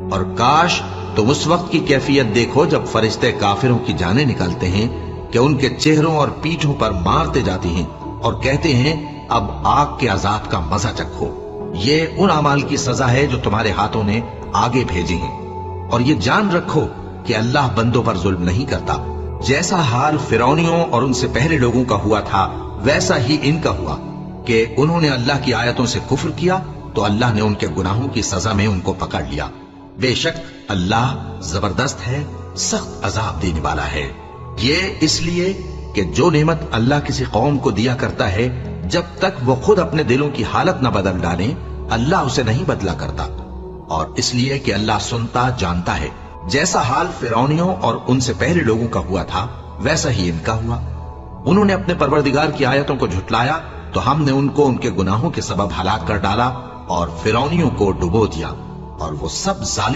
اور کاش तुम उस वक्त की कैफियत देखो जब फरिश्ते काफिरों की जानें निकालते हैं कि उनके चेहरों और पीठों पर मारते जाते हैं और कहते हैं अब आग के अजाब का मजा चखो। ये उन अमाल की सजा है जो तुम्हारे हाथों ने आगे भेजे हैं। और ये जान रखो कि अल्लाह बंदों पर जुल्म नहीं करता। जैसा हाल फिरौनियों और उनसे पहले लोगों का हुआ था वैसा ही इनका हुआ कि उन्होंने अल्लाह की आयतों से कुफ्र किया तो अल्लाह ने उनके गुनाहों की सजा में उनको पकड़ लिया। बेशक अल्लाह जबरदस्त है, सख्त अजाब देने वाला है। ये इसलिए कि जो नेमत अल्लाह किसी कौम को दिया करता है जब तक वो खुद अपने दिलों की हालत न बदल डाले अल्लाह उसे नहीं बदला करता। और इसलिए कि अल्लाह सुनता जानता है। जैसा हाल फिरौनियों और उनसे पहले लोगों का हुआ था वैसा ही इनका हुआ। उन्होंने अपने परवरदिगार की आयतों को झुटलाया तो हमने उनको उनके गुनाहों के सबब हलाक कर डाला और फिरौनियों को डुबो दिया और वो सब जालिम